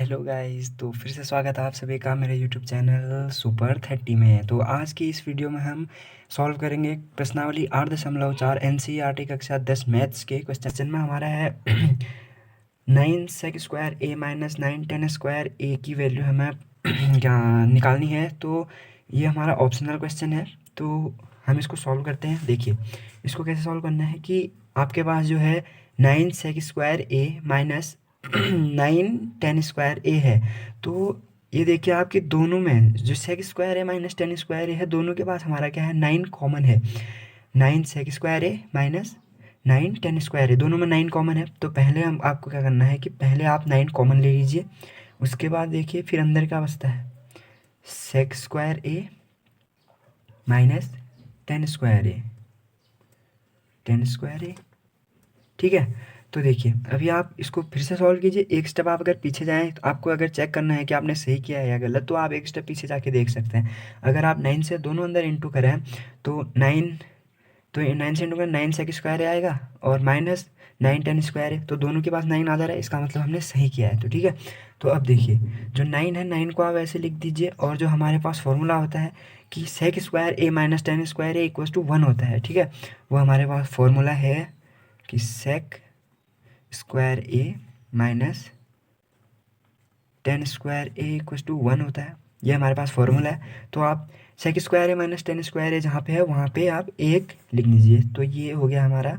Hello guys, तो फिर से स्वागत है आप सभी का मेरे यूट्यूब चैनल सुपर 30 में। तो आज की इस वीडियो में हम सॉल्व करेंगे प्रश्नावली 8.4 एनसीईआरटी कक्षा 10 मैथ्स के क्वेश्चन में हमारा है 9 सेक square A minus 9 ten square ए की वैल्यू हमें क्या निकालनी है। तो ये हमारा ऑप्शनल क्वेश्चन है, तो हम इसको सॉल्व करते हैं। देखिए इसको कैसे सॉल्व करना है कि आपके पास जो है 9 सेक square A minus 9 ten square A है। तो ये देखिए आपके दोनों में जो सेक square A minus tan square A है, दोनों के पास हमारा क्या है, 9 कॉमन है। 9 सेक square A minus 9 ten square है, दोनों में 9 कॉमन है। तो पहले हम आपको क्या करना है कि पहले आप 9 कॉमन ले लीजिए। उसके बाद देखिए फिर अंदर क्या बचता है, सेक square A minus 10 square A, 10 square A. ठीक है। तो देखिए अभी आप इसको फिर से सॉल्व कीजिए। एक स्टेप आप अगर पीछे जाएं तो आपको अगर चेक करना है कि आपने सही किया है या गलत, तो आप एक स्टेप पीछे जाके देख सकते हैं। अगर आप 9 से दोनों अंदर इंटू करें तो 9, तो 9 से इंटू करें 9 सेक स्क्वायर आएगा और माइनस 9 टेन स्क्वायर है, तो दोनों के पास 9 आ जा रहा है, इसका मतलब हमने सही किया है। तो ठीक है। तो अब देखिए जो 9 है, 9 को आप ऐसे लिख दीजिए, और जो हमारे पास फॉर्मूला होता है कि sec square A minus tan square A equal to 1 होता है। ठीक है। वो हमारे पास फॉर्मूला है कि sec square A minus 10 square A equal to 1 होता है। ये हमारे पास फॉर्मूला है। तो आप सेक स्क्वायर ए माइनस 10 स्क्वायर ए जहाँ पे है वहाँ पे आप एक लिख लीजिए। तो ये हो गया हमारा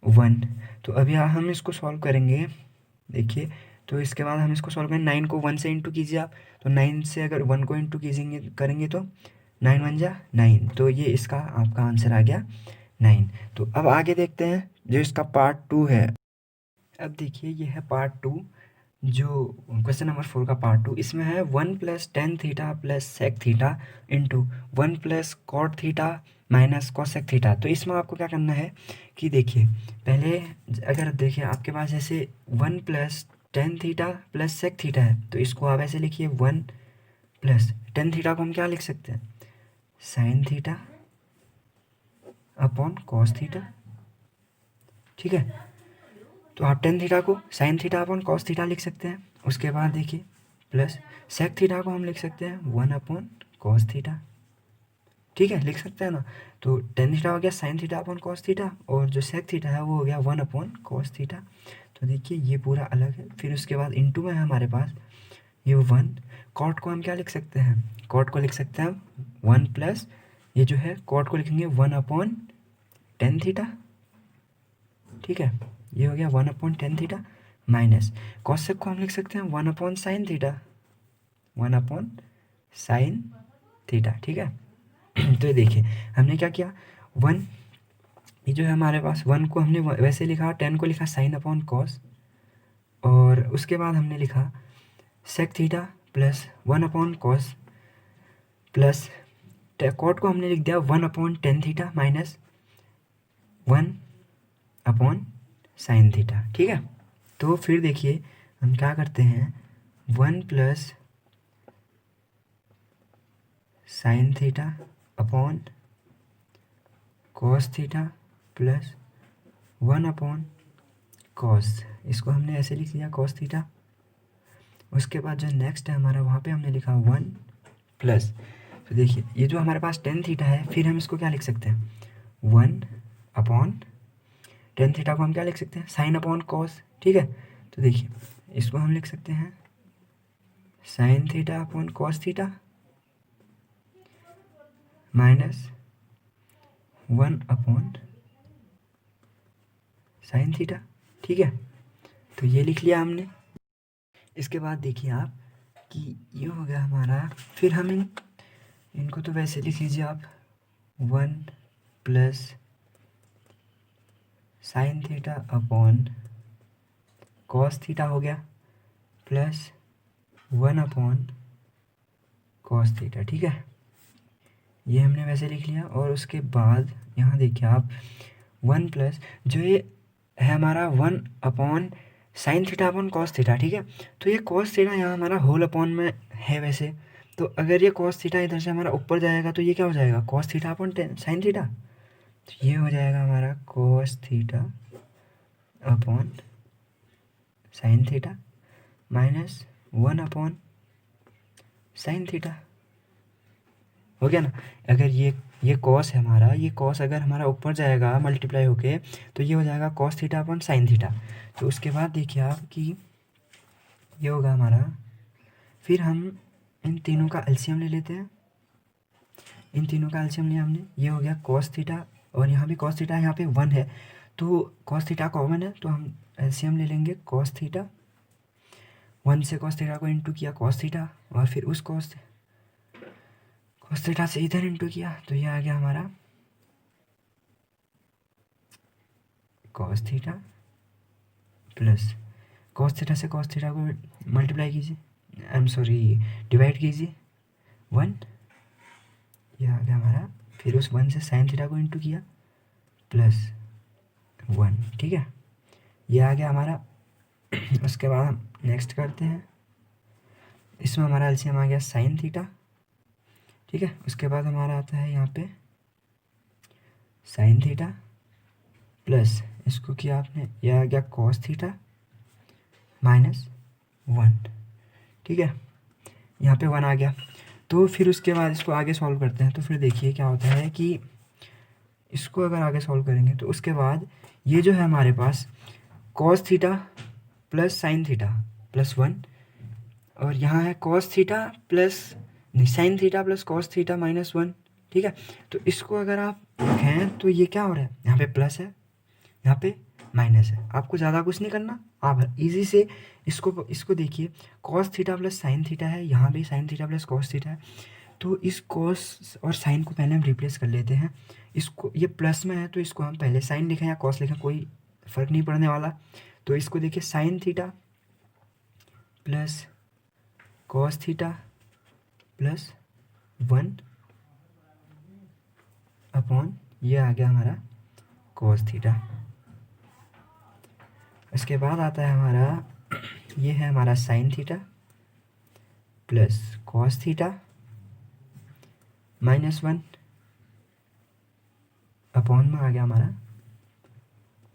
1। तो अभी हम इसको सॉल्व करेंगे। देखिए तो इसके बाद हम इसको सॉल्व करेंगे। 9 को 1 से इंटू कीजिए आप। तो 9 से अगर 1 को इंटू कीजिएंगे करेंगे तो 9 1 जा 9, तो ये इसका आपका आंसर आ गया 9। तो अब आगे देखते हैं जो इसका पार्ट 2 है। अब देखिए ये है पार्ट 2, जो क्वेश्चन नंबर 4 का पार्ट 2। इसमें है 1 plus tan theta plus sec theta into 1 plus cot theta minus cosec theta. तो इसमें आपको क्या करना है कि देखिए पहले अगर देखिए आपके पास जैसे 1 plus tan theta plus sec theta है, तो इसको आप ऐसे लिखिए 1 प्लस टेन थीटा को हम क्या लिख सकते हैं, sine theta upon cos theta. ठीक है। तो आप टेन थीटा को sine theta upon cos theta लिख सकते हैं। उसके बाद देखिए प्लस सेक थीटा को हम लिख सकते हैं 1 अपॉन कॉस थीटा। ठीक है, लिख सकते हैं ना। तो टेन थीटा हो गया sine theta upon cos theta, और जो सेक थीटा है वो हो गया 1 अपॉन कॉस थीटा। तो देखिए ये पूरा अलग है। फिर उसके बाद इंटू में है हमारे पास ये 1। कॉट को हम क्या लिख सकते हैं, कॉट को लिख सकते हैं हम 1 प्लस, ये जो है कॉट को लिखेंगे 1 अपॉन टेन थीटा। ठीक है, ये हो गया 1 upon tan theta minus cosec को हम लिख सकते हैं 1 upon sine theta, 1 upon sine theta. ठीक है। तो ये देखिए हमने क्या किया, 1, ये जो है हमारे पास 1 को हमने वैसे लिखा, 10 को लिखा साइन अपॉन कॉस, और उसके बाद हमने लिखा sec theta plus 1 upon cos plus cot को हमने लिख दिया 1 upon tan theta minus 1 upon sine theta. ठीक है। तो फिर देखिए हम क्या करते हैं, 1 plus sine theta upon cos theta plus 1 upon cos, इसको हमने ऐसे लिख दिया कॉस थीटा। उसके बाद जो नेक्स्ट है हमारा, वहाँ पे हमने लिखा 1 प्लस, तो देखिए ये जो हमारे पास टेन थीटा है, फिर हम इसको क्या लिख सकते हैं, 1 अपॉन टेन थीटा को हम क्या लिख सकते हैं, साइन अपॉन कॉस। ठीक है। तो देखिए इसको हम लिख सकते हैं sine theta upon cos theta minus 1 upon sine theta. ठीक है। तो ये लिख लिया हमने। इसके बाद देखिए आप कि ये हो गया हमारा, फिर हम इनको तो वैसे लिख लीजिए आप 1 plus sine theta upon cos theta हो गया प्लस 1 अपॉन कॉस थीटा। ठीक है, ये हमने वैसे लिख लिया। और उसके बाद यहाँ देखिए आप 1 प्लस, जो ये है हमारा 1 upon sine theta upon cos theta. ठीक है। तो ये कॉस थीटा यहाँ हमारा होल अपॉन में है वैसे, तो अगर ये कॉस थीटा इधर से हमारा ऊपर जाएगा तो ये क्या हो जाएगा, cos theta upon sine theta. तो ये हो जाएगा हमारा cos theta upon sine theta minus 1 upon sine theta. हो गया ना। अगर ये कॉस है हमारा, ये कॉस अगर हमारा ऊपर जाएगा मल्टीप्लाई होके तो ये हो जाएगा cos theta upon sine theta. तो उसके बाद देखिए आप कि ये होगा हमारा, फिर हम इन तीनों का एलसीएम ले लेते हैं। इन तीनों का एलसीएम लिया हमने, ये हो गया कॉस थीटा और यहाँ भी कॉस थीटा, यहाँ पे 1 है तो कॉस थीटा कॉमन है तो हम एलसीएम ले लेंगे कॉस थीटा। 1 से कॉस थीटा को इंटू किया कॉस थीटा और फिर उस कॉस थीटा से इधर इंटू किया तो ये आ गया हमारा cos theta plus cos theta से कॉस थीटा को मल्टीप्लाई कीजिए, आई एम सॉरी डिवाइड कीजिए 1, ये आ गया हमारा। फिर उस 1 से साइन थीटा को इंटू किया प्लस 1, ठीक है, ये आ गया हमारा। उसके बाद हम नेक्स्ट करते हैं, इसमें हमारा एलसीएम आ गया साइन थीटा, ठीक है। उसके बाद हमारा आता है यहाँ पे साइन थीटा प्लस इसको किया आपने, यह आ गया कॉस थीटा माइनस 1, ठीक है, यहाँ पे 1 आ गया। तो फिर उसके बाद इसको आगे सॉल्व करते हैं तो फिर देखिए क्या होता है कि इसको अगर आगे सॉल्व करेंगे तो उसके बाद ये जो है हमारे पास cos theta plus sine theta plus 1 और यहाँ है कॉस थीटा प्लस नहीं sine theta plus cos theta minus 1, ठीक है। तो इसको अगर आप रखें तो ये क्या हो रहा है, यहाँ पे प्लस है यहाँ पे माइनस है, आपको ज़्यादा कुछ नहीं करना, आप इजी से इसको देखिए cos theta plus sine theta है, यहाँ भी sign theta plus cos theta है। तो इस कॉस और साइन को पहले हम रिप्लेस कर लेते हैं। इसको ये प्लस में है तो इसको हम पहले साइन लिखें या कॉस लिखें कोई फ़र्क नहीं पड़ने वाला। तो इसको देखिए sign theta plus cos theta plus 1 upon ये आ गया हमारा कॉस थीटा। इसके बाद आता है हमारा, ये है हमारा sign theta plus cos theta minus 1 upon में आ गया हमारा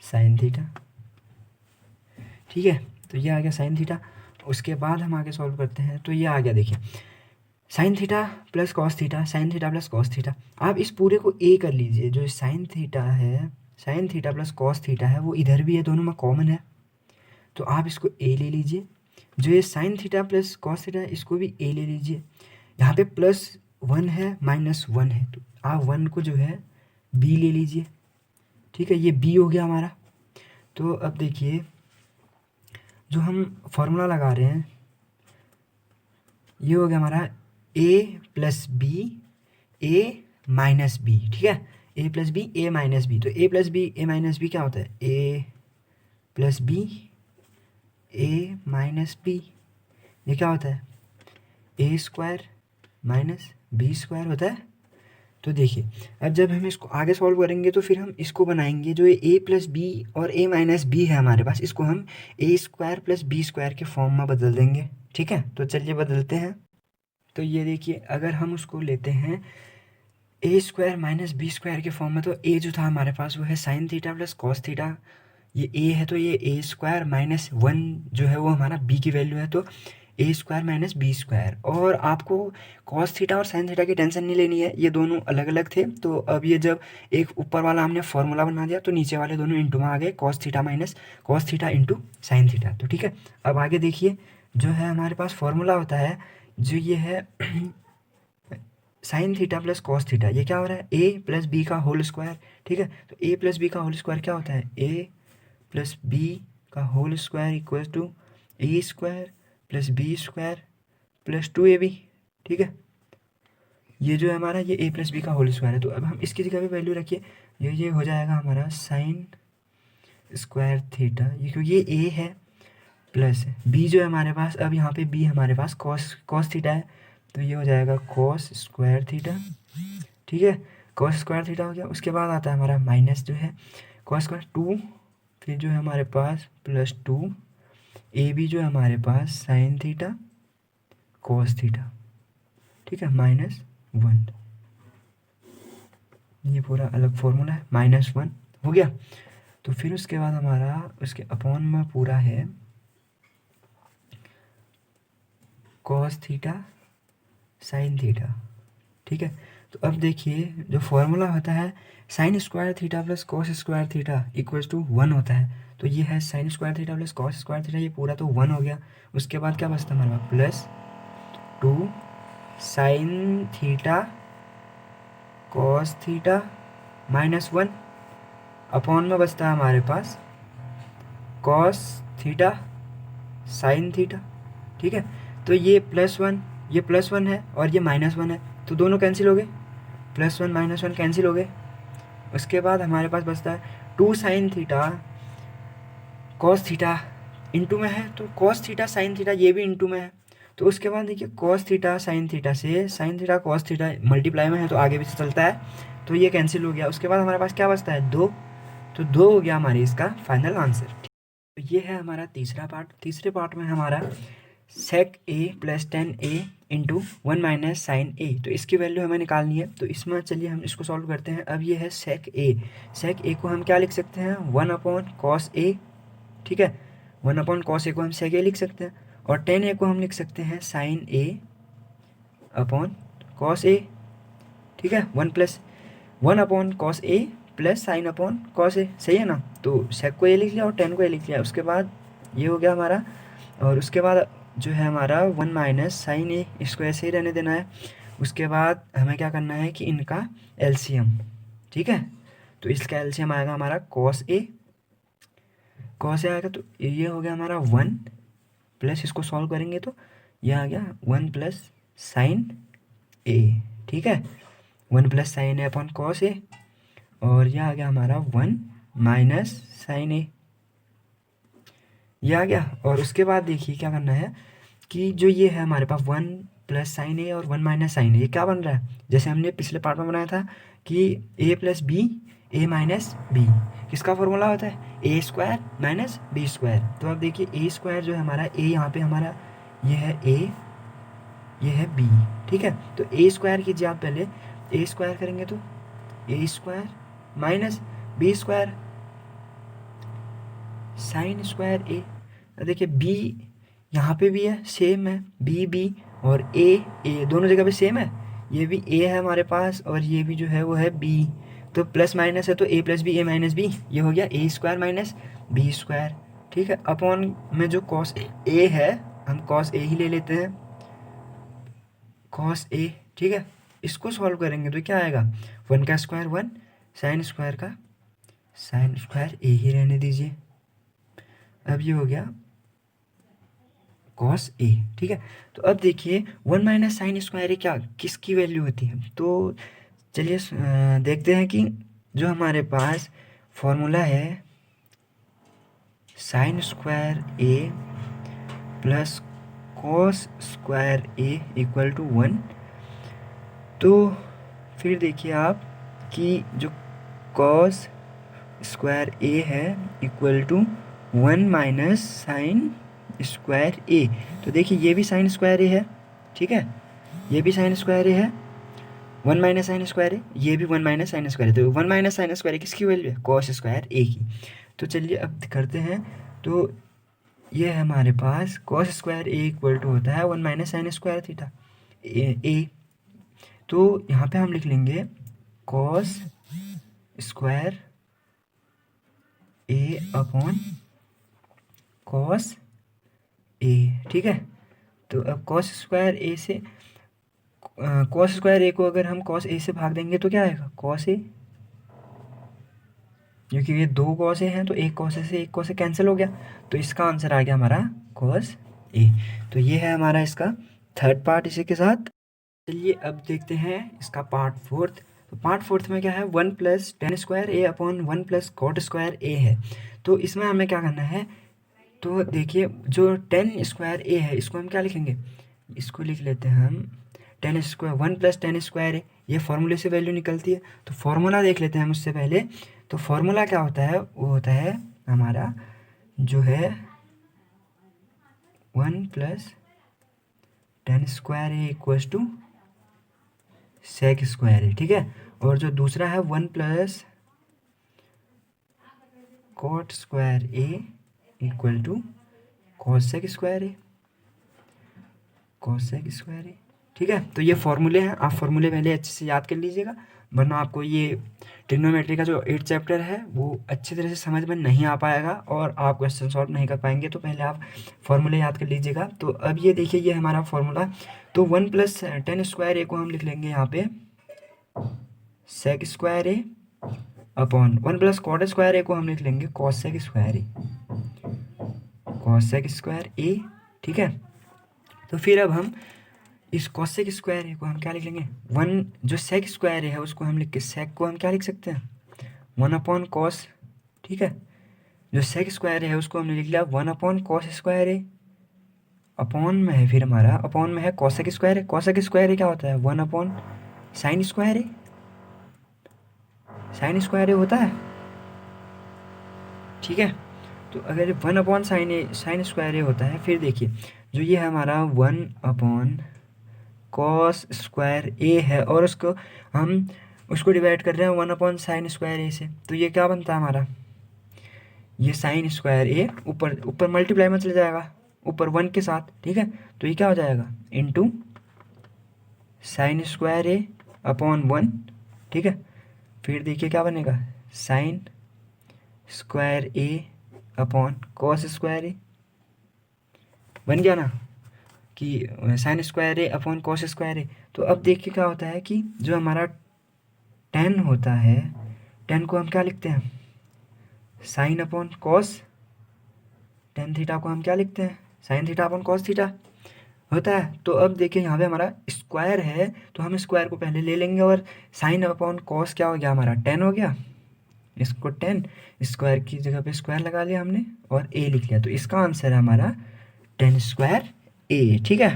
साइन थीटा, ठीक है। तो ये आ गया साइन थीटा। उसके बाद हम आगे सॉल्व करते हैं तो ये आ गया, देखिए sign theta plus cos theta, sine theta plus cos theta. आप इस पूरे को ए कर लीजिए, जो साइन थीटा है, sine theta plus cos theta है वो इधर भी है, दोनों में कॉमन है तो आप इसको ए ले लीजिए। जो ये sign theta plus cos theta है इसको भी ए ले लीजिए। यहाँ पे प्लस 1 है माइनस 1 है तो आप 1 को जो है बी ले लीजिए, ठीक है, ये बी हो गया हमारा। तो अब देखिए जो हम फॉर्मूला लगा रहे हैं ये हो गया हमारा ए प्लस बी ए माइनस बी, ठीक है, A plus B A minus B. तो A plus B A minus B क्या होता है, A plus B A minus B, ये क्या होता है ए स्क्वायर माइनस बी स्क्वायर होता है। तो देखिए अब जब हम इसको आगे सॉल्व करेंगे तो फिर हम इसको बनाएंगे, जो ए प्लस बी और ए माइनस बी है हमारे पास, इसको हम ए स्क्वायर प्लस बी स्क्वायर के फॉर्म में बदल देंगे, ठीक है। तो चलिए बदलते हैं। तो ये देखिए अगर हम उसको लेते हैं ए स्क्वायर माइनस बी स्क्वायर के फॉर्म में, तो ए जो था हमारे पास वो है sine theta plus cos theta, ये ए है तो ये ए स्क्वायर माइनस 1 जो है वो हमारा बी की वैल्यू है, तो A square minus B square. और आपको कॉस थीटा और साइन थीटा की टेंशन नहीं लेनी है, ये दोनों अलग अलग थे। तो अब ये जब एक ऊपर वाला हमने फॉर्मूला बना दिया तो नीचे वाले दोनों इंटू में आ गए, cos theta minus cos theta into sine theta. तो ठीक है, अब आगे देखिए जो है हमारे पास फॉर्मूला होता है, जो ये है sine theta plus cos theta, ये क्या हो रहा है ए प्लस बी का होल स्क्वायर, ठीक है। तो ए प्लस बी का होल स्क्वायर क्या होता है, ए प्लस बी का whole square equal to A square plus B square plus 2ab, ठीक है। ये जो है हमारा ये a प्लस बी का होल स्क्वायर है। तो अब हम इसकी जगह पे वैल्यू रखिए, ये हो जाएगा हमारा साइन स्क्वायर थीटा, ये क्योंकि ये a है, प्लस b जो है हमारे पास, अब यहाँ पे b हमारे पास कॉस थीटा है तो ये हो जाएगा कॉस स्क्वायर थीटा, ठीक है, कॉस स्क्वायर थीटा हो गया। उसके बाद आता है हमारा माइनस जो है कॉस स्क्वायर 2, फिर जो है हमारे पास प्लस 2, ए बी जो है हमारे पास साइन थीटा कॉस थीटा, ठीक है, माइनस 1, ये पूरा अलग फॉर्मूला है, माइनस 1 हो गया। तो फिर उसके बाद हमारा उसके अपॉन में पूरा है कॉस थीटा साइन थीटा, ठीक है। तो अब देखिए जो फॉर्मूला होता है sine square theta plus cos square theta equals to 1 होता है। तो ये है sine square theta plus cos square theta, ये पूरा तो 1 हो गया। उसके बाद क्या बचता है हमारे पास, plus 2 sine theta cos theta minus 1 upon में बचता है हमारे पास कॉस थीटा साइन थीटा, ठीक है। तो ये +1, ये +1 है और ये -1 है, तो दोनों कैंसिल हो गए, +1 -1 कैंसिल हो गए। उसके बाद हमारे पास बचता है 2 sine theta cos theta, into में है तो कॉस थीटा साइन थीटा ये भी इंटू में है। तो उसके बाद देखिए कॉस थीटा साइन थीटा से sign theta cos theta multiply में है तो आगे भी से चलता है, तो ये कैंसिल हो गया। उसके बाद हमारे पास क्या बचता है, 2, तो 2 हो गया हमारी इसका फाइनल आंसर। तो ये है हमारा तीसरा पार्ट। तीसरे पार्ट में हमारा sec A plus 10a into 1 minus sine A, तो इसकी वैल्यू हमें निकालनी है। तो इसमें चलिए हम इसको सॉल्व करते हैं। अब ये है सेक ए, सेक ए को हम क्या लिख सकते हैं, 1 अपॉन कॉस ए, ठीक है। 1 अपॉन कॉस ए को हम सेक ए लिख सकते हैं, और 10a को हम लिख सकते हैं sign A upon cos A, ठीक है। 1 अपॉन कॉस ए प्लस साइन अपॉन कॉस ए, सही है ना। तो सेक को ए लिख लिया और 10 को ए लिख लिया। उसके बाद ये हो गया हमारा, और उसके बाद जो है हमारा 1 माइनस साइन ए, इसको ऐसे ही रहने देना है। उसके बाद हमें क्या करना है कि इनका एलसीएम, ठीक है। तो इसका एलसीएम आएगा हमारा कॉस ए, कॉस ए आएगा, तो ये हो गया हमारा 1 प्लस, इसको सॉल्व करेंगे तो ये आ गया 1 प्लस साइन ए, ठीक है। 1 प्लस साइन ए अपॉन कॉस ए, और यह आ गया हमारा 1 माइनस साइन ए, ये आ गया। और उसके बाद देखिए क्या करना है कि जो ये है हमारे पास 1 प्लस साइन ए और 1 माइनस साइन ए, ये क्या बन रहा है, जैसे हमने पिछले पार्ट में बनाया था कि ए प्लस बी ए माइनस बी, किसका फॉर्मूला होता है, ए स्क्वायर माइनस बी स्क्वायर। तो अब देखिए ए स्क्वायर जो है हमारा, ए यहाँ पे हमारा ये है ए, ये है बी, ठीक है। तो ए स्क्वायर कीजिए आप पहले, ए स्क्वायर करेंगे तो A square minus B square sine square A. देखिए बी यहाँ पे भी है, सेम है, बी और ए दोनों जगह पे सेम है। ये भी ए है हमारे पास और ये भी जो है वो है बी, तो प्लस माइनस है तो A plus B A minus B, ये हो गया ए स्क्वायर माइनस बी स्क्वायर, ठीक है। अपॉन में जो कॉस ए है हम कॉस ए ही ले लेते हैं, कॉस ए, ठीक है। इसको सॉल्व करेंगे तो क्या आएगा, 1 का स्क्वायर 1, साइन स्क्वायर का साइन स्क्वायर ए ही रहने दीजिए। अब ये हो गया कॉस ए, ठीक है। तो अब देखिए 1 माइनस साइन स्क्वायर ए क्या किसकी वैल्यू होती है, तो चलिए देखते हैं कि जो हमारे पास फॉर्मूला है sine square A plus cos square A equal to 1, तो फिर देखिए आप कि जो कॉस स्क्वायर ए है equal to 1 minus sine square A, तो देखिए ये भी साइन स्क्वायर ए है, ठीक है, ये भी साइन स्क्वायर ए है, 1 माइनस साइन स्क्वायर ए, ये भी 1 माइनस साइन स्क्वायर है। तो 1 माइनस साइन स्क्वायर ए किसकी वैल्यू है, कॉस स्क्वायर ए की। तो चलिए अब करते हैं। तो ये है हमारे पास cos square A equal to होता है 1 minus sine square theta A, तो यहाँ पे हम लिख लेंगे cos square A upon cos A, ठीक है। तो अब कॉस स्क्वायर ए से कॉस स्क्वायर ए को अगर हम कॉस ए से भाग देंगे तो क्या आएगा, कॉस ए, क्योंकि ये 2 कॉस ए हैं तो एक कॉस ए से एक कॉस ए कैंसिल हो गया, तो इसका आंसर आ गया हमारा कॉस ए। तो ये है हमारा इसका थर्ड पार्ट इसी के साथ। चलिए अब देखते हैं इसका पार्ट फोर्थ। तो पार्ट फोर्थ में क्या है, 1 plus ten square A upon 1 plus cot square A है। तो इसमें हमें क्या करना है, तो देखिए जो 10 स्क्वायर ए है इसको हम क्या लिखेंगे, इसको लिख लेते हैं हम 10 स्क्वायर 1 प्लस 10 स्क्वायर ए, ये फॉर्मूले से वैल्यू निकलती है। तो फॉर्मूला देख लेते हैं हम उससे पहले। तो फॉर्मूला क्या होता है, वो होता है हमारा जो है 1 plus 10 square A equals to sec square है, ठीक है। और जो दूसरा है 1 plus cot square A equal to cos sec square A, cosec square A. ठीक है, तो ये फॉर्मूले हैं, आप फॉर्मूले पहले अच्छे से याद कर लीजिएगा, वरना आपको ये ट्रिग्नोमेट्री का जो 8 चैप्टर है वो अच्छी तरह से समझ में नहीं आ पाएगा और आप क्वेश्चन सॉल्व नहीं कर पाएंगे। तो पहले आप फॉर्मूले याद कर लीजिएगा। तो अब ये देखिए, ये हमारा फॉर्मूला, तो 1 + tan स्क्वायर ए को हम लिख लेंगे यहाँ पे सेक square A upon 1 + cot square ए को हम लिख लेंगे cosec square A, cosec square A. ठीक है, तो फिर अब हम इस कॉसेक स्क्वायर ए को हम क्या लिख लेंगे, 1 जो सेक स्क्वायर ए है उसको हम लिख के सेक को हम क्या लिख सकते हैं 1/cos। ठीक है, जो सेक स्क्वायर है उसको हमने लिख लिया 1/cos स्क्वायर ए, अपॉन में है फिर हमारा, अपॉन में है कॉसेक स्क्वायर ए। कॉसेक स्क्वायर ए क्या होता है 1/sin स्क्वायर ए, साइन स्क्वायर ए होता है। ठीक है, तो अगर 1/sin स्क्वायर ए होता है, फिर देखिए जो ये हमारा 1/cos स्क्वायर ए है और उसको हम उसको डिवाइड कर रहे हैं 1/sin स्क्वायर ए से, तो ये क्या बनता है हमारा, ये साइन स्क्वायर ए ऊपर ऊपर मल्टीप्लाई में चले जाएगा ऊपर 1 के साथ। ठीक है, तो ये क्या हो जाएगा into sine square A upon 1। ठीक है, फिर देखिए क्या बनेगा sign square A upon cos square ए, बन गया ना कि sign square A upon cos square A. तो अब देखिए क्या होता है कि जो हमारा टेन होता है, टेन को हम क्या लिखते हैं sine upon cos, tan theta को हम क्या लिखते हैं sine theta upon cos theta होता है। तो अब देखिए यहाँ पे हमारा स्क्वायर है, तो हम स्क्वायर को पहले ले लेंगे और साइन अपॉन कॉस क्या हो गया हमारा 10 हो गया, इसको 10 स्क्वायर की जगह पे स्क्वायर लगा लिया हमने और ए लिख लिया, तो इसका आंसर है हमारा 10 स्क्वायर ए। ठीक है,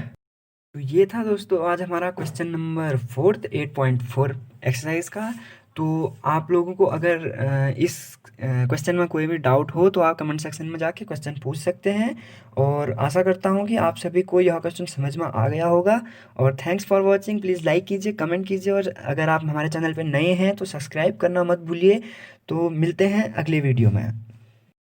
तो ये था दोस्तों आज हमारा क्वेश्चन नंबर 4 8.4 एक्सरसाइज का। तो आप लोगों को अगर इस क्वेश्चन में कोई भी डाउट हो तो आप कमेंट सेक्शन में जाके क्वेश्चन पूछ सकते हैं, और आशा करता हूँ कि आप सभी को यह क्वेश्चन समझ में आ गया होगा। और thanks for watching, please like कीजिए, कमेंट कीजिए, और अगर आप हमारे चैनल पर नए हैं तो सब्सक्राइब करना मत भूलिए। तो मिलते हैं अगले वीडियो में।